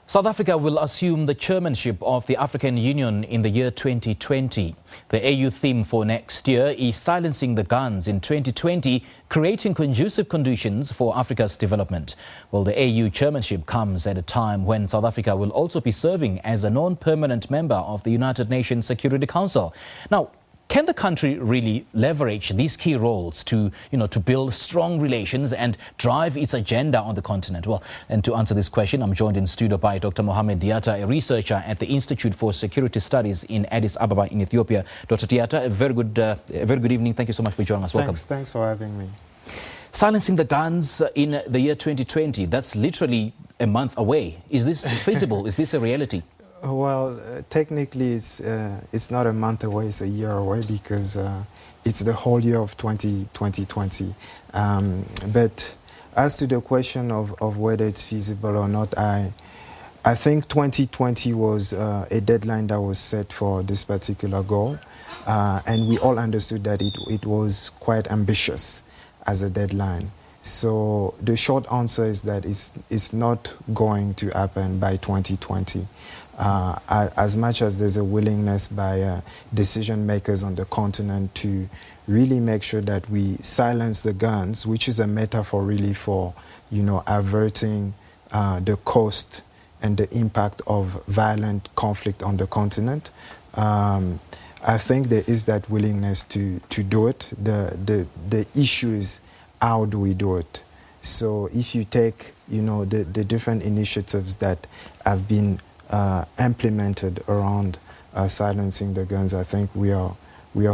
South Africa will assume the chairmanship of the African Union in the year 2020. The AU theme for next year is silencing the guns in 2020, creating conducive conditions for Africa's development. Well, the AU chairmanship comes at a time when South Africa will also be serving as a non-permanent member of the United Nations Security Council. Now, can the country really leverage these key roles to build strong relations and drive its agenda on the continent? Well, and to answer this question, I'm joined in studio by Dr. Mohamed Diatta, a researcher at the Institute for Security Studies in Addis Ababa in Ethiopia. Dr. Diatta, a very good evening. Thank you so much for joining us. Welcome. Thanks for having me. Silencing the guns in the year 2020, that's literally a month away. Is this feasible? Is this a reality? Well, technically it's not a month away, it's a year away, because it's the whole year of 2020. But as to the question of whether it's feasible or not, I think 2020 was a deadline that was set for this particular goal, and we all understood that it was quite ambitious as a deadline. So the short answer is that it's not going to happen by 2020. As much as there's a willingness by decision makers on the continent to really make sure that we silence the guns, which is a metaphor really for, averting the cost and the impact of violent conflict on the continent. I think there is that willingness to do it. The issue is, how do we do it? So if you take, the different initiatives that have been implemented around silencing the guns, I think we are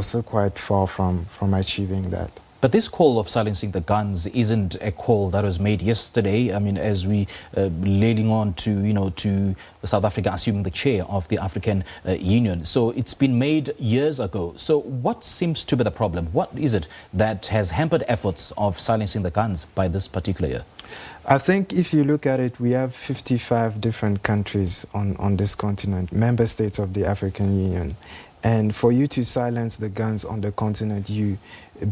still quite far from achieving that. But this call of silencing the guns isn't a call that was made yesterday. I mean, as we leading on to South Africa assuming the chair of the African Union. So it's been made years ago. So what seems to be the problem? What is it that has hampered efforts of silencing the guns by this particular year? I think if you look at it, we have 55 different countries on this continent, member states of the African Union. And for you to silence the guns on the continent, you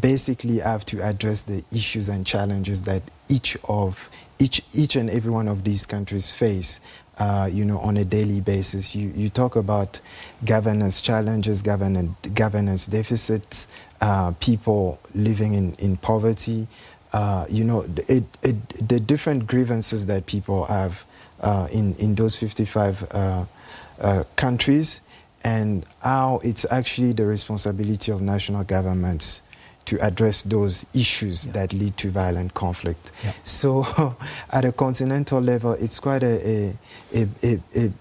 basically have to address the issues and challenges that each and every one of these countries face, on a daily basis. You talk about governance challenges, governance deficits, people living in poverty, the different grievances that people have in those 55 countries, and how it's actually the responsibility of national governments to address those issues that lead to violent conflict. So at a continental level, it's quite a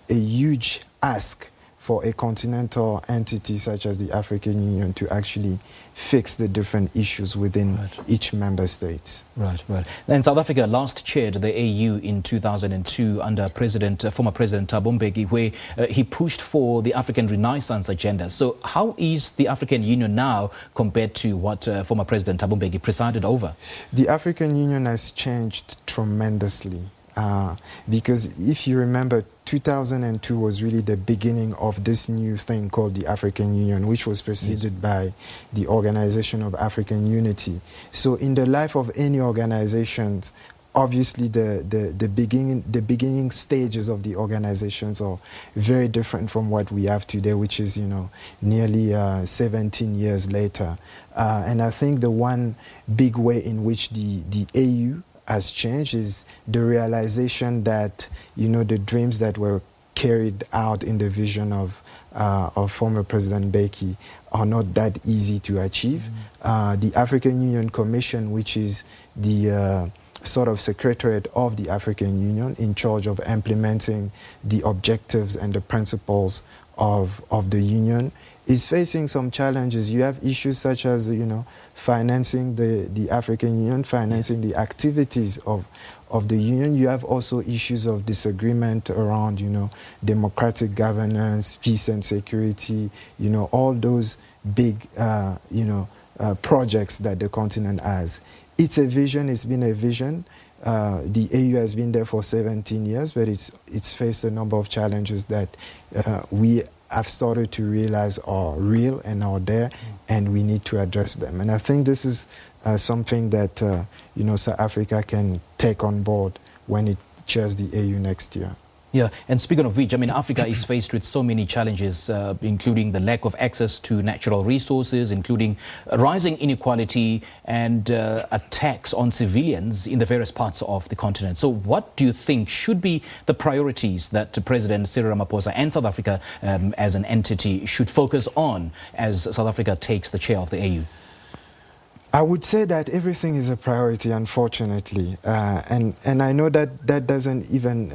huge ask for a continental entity such as the African Union to actually fix the different issues within each member state. Right. And South Africa last chaired the AU in 2002 under former President Thabo Mbeki, where he pushed for the African Renaissance agenda. So how is the African Union now compared to what former President Thabo Mbeki presided over? The African Union has changed tremendously. Because if you remember, 2002 was really the beginning of this new thing called the African Union, which was preceded by the Organization of African Unity. So in the life of any organization, obviously the beginning stages of the organizations are very different from what we have today, which is nearly 17 years later. And I think the one big way in which the AU has changed is the realization that the dreams that were carried out in the vision of former President Mbeki are not that easy to achieve. The African Union Commission, which is the sort of secretariat of the African Union in charge of implementing the objectives and the principles of the Union, is facing some challenges. You have issues such as, financing the African Union, financing the activities of the Union. You have also issues of disagreement around, democratic governance, peace and security, all those big, projects that the continent has. It's a vision, it's been a vision. The AU has been there for 17 years, but it's faced a number of challenges that we have started to realize are real and are there, and we need to address them. And I think this is something that South Africa can take on board when it chairs the AU next year. Yeah, and speaking of which, I mean, Africa is faced with so many challenges, including the lack of access to natural resources, including rising inequality and attacks on civilians in the various parts of the continent. So what do you think should be the priorities that President Cyril Ramaphosa and South Africa as an entity should focus on as South Africa takes the chair of the AU? I would say that everything is a priority, unfortunately, and I know that that doesn't even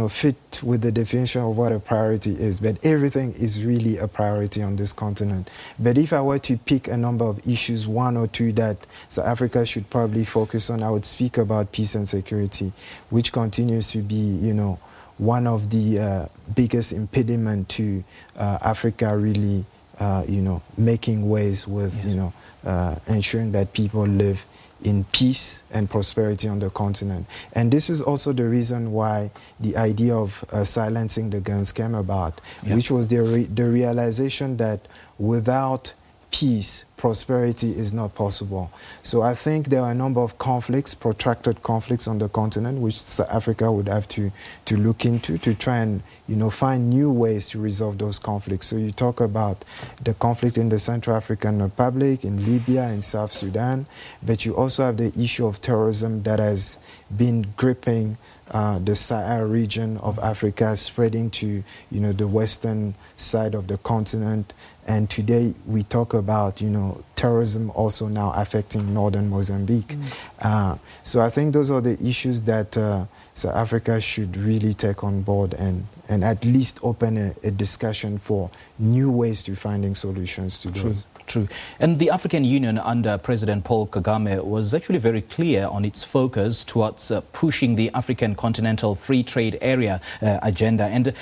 fit with the definition of what a priority is, but everything is really a priority on this continent. But if I were to pick a number of issues, one or two that South Africa should probably focus on, I would speak about peace and security, which continues to be, one of the biggest impediment to Africa really, making ways with, Yes. Ensuring that people live in peace and prosperity on the continent. And this is also the reason why the idea of silencing the guns came about, which was the realization that without peace, prosperity is not possible. So I think there are a number of conflicts, protracted conflicts on the continent, which South Africa would have to look into to try and find new ways to resolve those conflicts. So you talk about the conflict in the Central African Republic, in Libya, in South Sudan, but you also have the issue of terrorism that has been gripping the Sahel region of Africa, spreading to the western side of the continent. And today we talk about terrorism also now affecting northern Mozambique. So I think those are the issues that South Africa should really take on board and at least open a discussion for new ways to finding solutions to those. True. And the African Union under President Paul Kagame was actually very clear on its focus towards pushing the African Continental Free Trade Area agenda. And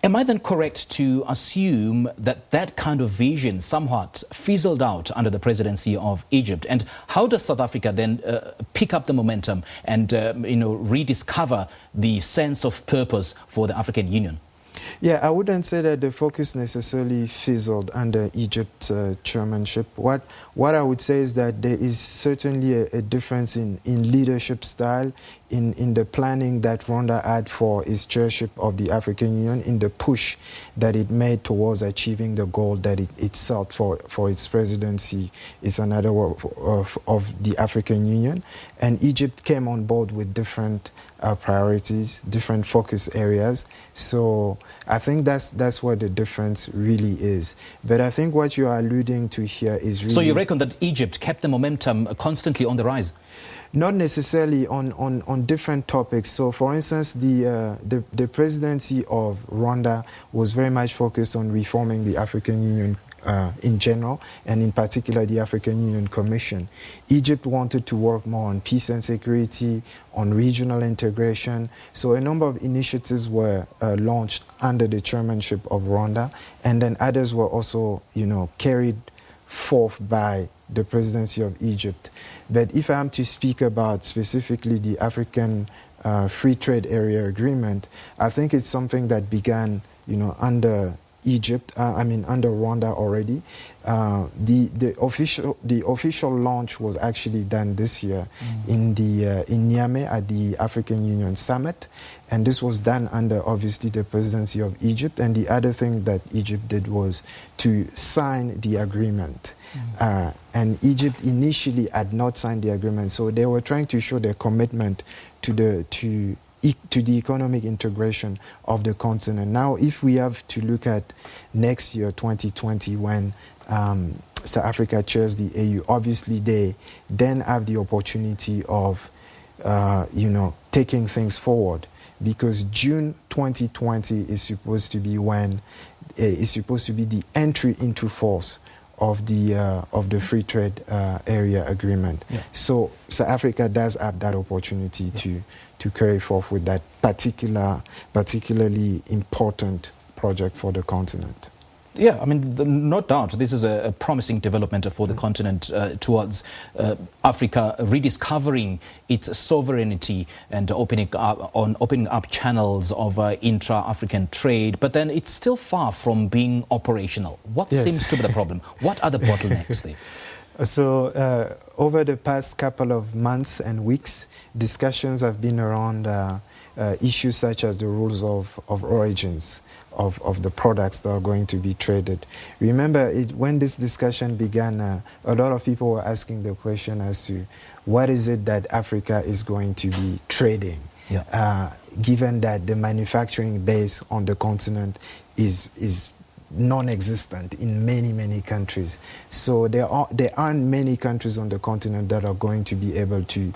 am I then correct to assume that that kind of vision somewhat fizzled out under the presidency of Egypt? And how does South Africa then pick up the momentum and rediscover the sense of purpose for the African Union? Yeah, I wouldn't say that the focus necessarily fizzled under Egypt's chairmanship. What I would say is that there is certainly a difference in leadership style, in the planning that Rwanda had for its chairship of the African Union, in the push that it made towards achieving the goal that it set for its presidency is another word of the African Union. And Egypt came on board with different priorities, different focus areas. So I think that's where the difference really is. But I think what you are alluding to here is really... So you reckon that Egypt kept the momentum constantly on the rise? Not necessarily on different topics. So, for instance, the presidency of Rwanda was very much focused on reforming the African Union in general, and in particular the African Union Commission. Egypt wanted to work more on peace and security, on regional integration. So a number of initiatives were launched under the chairmanship of Rwanda, and then others were also, carried forth by the presidency of Egypt. But if I am to speak about specifically the African Free Trade Area Agreement, I think it's something that began, under Egypt, under Rwanda already. The official launch was actually done this year in Niamey at the African Union Summit, and this was done under obviously the presidency of Egypt. And the other thing that Egypt did was to sign the agreement. And Egypt initially had not signed the agreement, so they were trying to show their commitment to the economic integration of the continent. Now, if we have to look at next year, 2020, when South Africa chairs the AU, obviously they then have the opportunity of, taking things forward, because June 2020 is supposed to be the entry into force of the free trade area agreement. Yeah. So South Africa does have that opportunity to carry forth with that particularly important project for the continent. Yeah, no doubt this is a promising development for the continent towards Africa rediscovering its sovereignty and opening up channels of intra-African trade. But then it's still far from being operational. What seems to be the problem? What are the bottlenecks there? So over the past couple of months and weeks, discussions have been around issues such as the rules of origins of the products that are going to be traded. Remember, when this discussion began, a lot of people were asking the question as to what is it that Africa is going to be trading, given that the manufacturing base on the continent is non-existent in many countries. So there aren't many countries on the continent that are going to be able to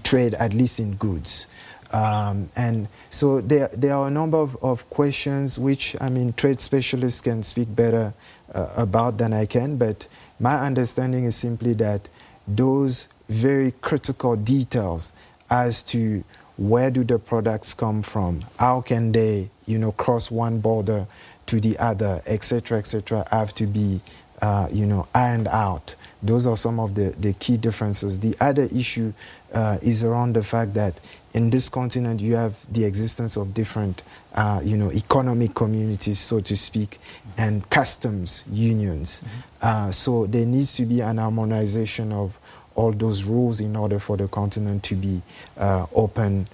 trade, at least in goods. And so there are a number of questions which, I mean, trade specialists can speak better about than I can, but my understanding is simply that those very critical details as to where do the products come from, how can they, cross one border to the other, etc., have to be, ironed out. Those are some of the key differences. The other issue is around the fact that in this continent you have the existence of different, economic communities, so to speak, and customs unions. So there needs to be an harmonization of all those rules in order for the continent to be open,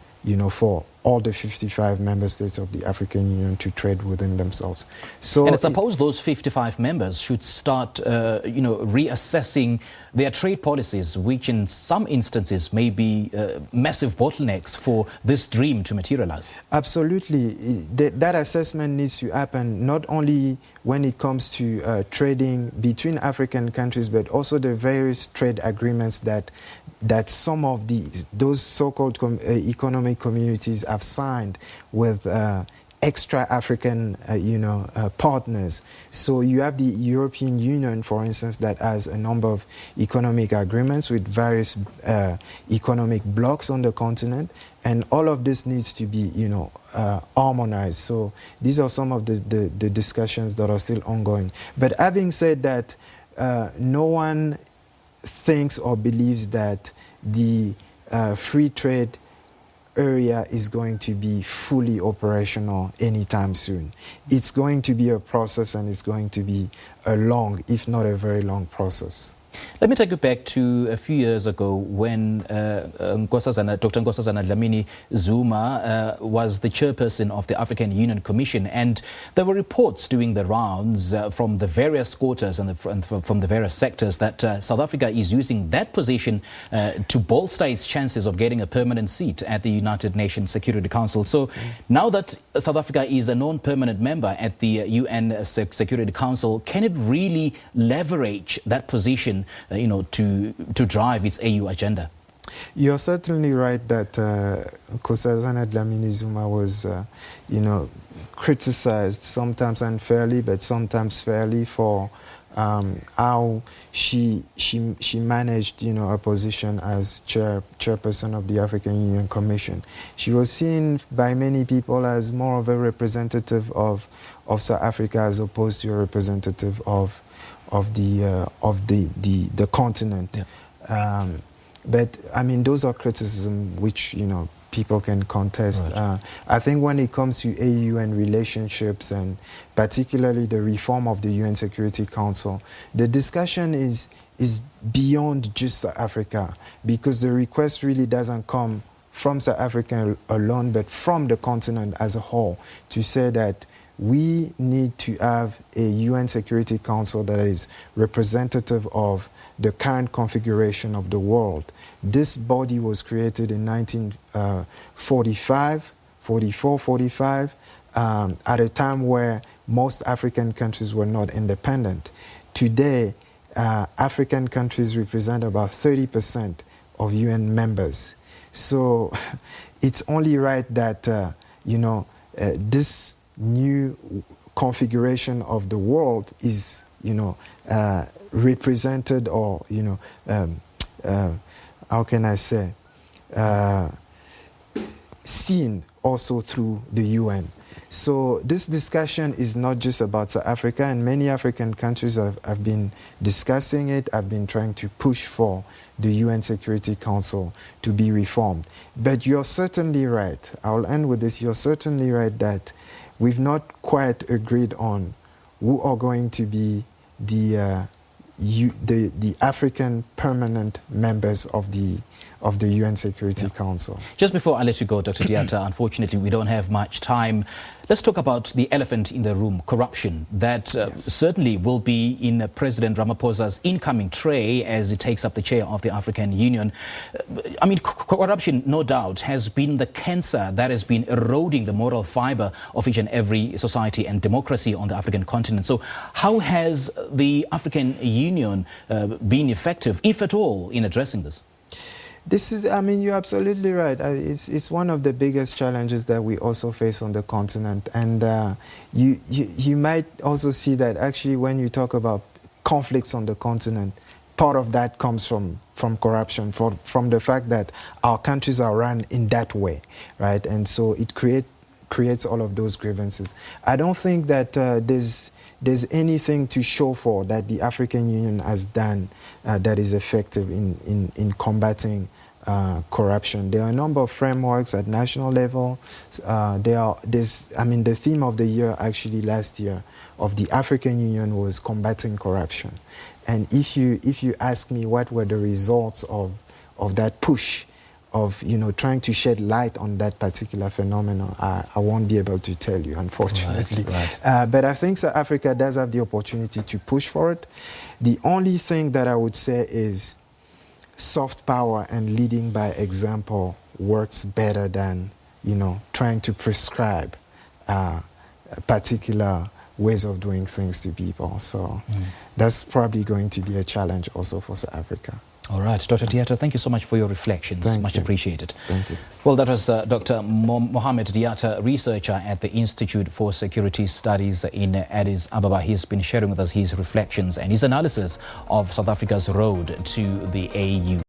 for all the 55 member states of the African Union to trade within themselves. So, and I suppose those 55 members should start, reassessing their trade policies, which in some instances may be massive bottlenecks for this dream to materialize. Absolutely. That assessment needs to happen not only when it comes to trading between African countries, but also the various trade agreements that some of those so-called economic communities have signed with extra African, partners. So you have the European Union, for instance, that has a number of economic agreements with various economic blocs on the continent, and all of this needs to be, harmonized. So these are some of the discussions that are still ongoing. But having said that, no one thinks or believes that the free trade area is going to be fully operational anytime soon. It's going to be a process, and it's going to be a long, if not a very long process. Let me take you back to a few years ago when Dr. Nkosazana Dlamini Zuma was the chairperson of the African Union Commission, and there were reports doing the rounds from the various quarters and from the various sectors that South Africa is using that position to bolster its chances of getting a permanent seat at the United Nations Security Council. So now that South Africa is a non-permanent member at the UN Security Council, can it really leverage that position to drive its AU agenda? You're certainly right that Nkosazana Dlamini Zuma was, criticized, sometimes unfairly, but sometimes fairly, for how she managed, her position as chairperson of the African Union Commission. She was seen by many people as more of a representative of South Africa as opposed to a representative of the continent. Yeah. But I mean, those are criticism which people can contest. Right. I think when it comes to AU and relationships, and particularly the reform of the UN Security Council, the discussion is beyond just South Africa, because the request really doesn't come from South Africa alone, but from the continent as a whole, to say that we need to have a UN Security Council that is representative of the current configuration of the world. This body was created in 1945, 45, at a time where most African countries were not independent. Today, African countries represent about 30% of UN members. So it's only right that, this new configuration of the world is, represented, or, how can I say, seen also through the UN. So this discussion is not just about South Africa, and many African countries have been discussing it, have been trying to push for the UN Security Council to be reformed. But you're certainly right, I'll end with this, you're certainly right that we've not quite agreed on who are going to be the African permanent members of the of the UN Security Council. Just before I let you go, Dr. Diatta, unfortunately, we don't have much time. Let's talk about the elephant in the room, corruption. That certainly will be in President Ramaphosa's incoming tray as he takes up the chair of the African Union. I mean, corruption, no doubt, has been the cancer that has been eroding the moral fiber of each and every society and democracy on the African continent. So how has the African Union been effective, if at all, in addressing this? This is, I mean, you're absolutely right. It's one of the biggest challenges that we also face on the continent. And you might also see that actually when you talk about conflicts on the continent, part of that comes from corruption, from the fact that our countries are run in that way, right? And so it creates all of those grievances. I don't think that there's anything to show for that the African Union has done that is effective in combating corruption. There are a number of frameworks at national level. I mean, the theme of the year, actually last year, of the African Union was combating corruption. And if you ask me what were the results of that push, of trying to shed light on that particular phenomenon, I won't be able to tell you, unfortunately. Right. But I think South Africa does have the opportunity to push for it. The only thing that I would say is soft power and leading by example works better than trying to prescribe particular ways of doing things to people. So that's probably going to be a challenge also for South Africa. All right, Dr. Diatta, thank you so much for your reflections. Much appreciated. Thank you. Well, that was Dr. Mohamed Diatta, researcher at the Institute for Security Studies in Addis Ababa. He's been sharing with us his reflections and his analysis of South Africa's road to the AU.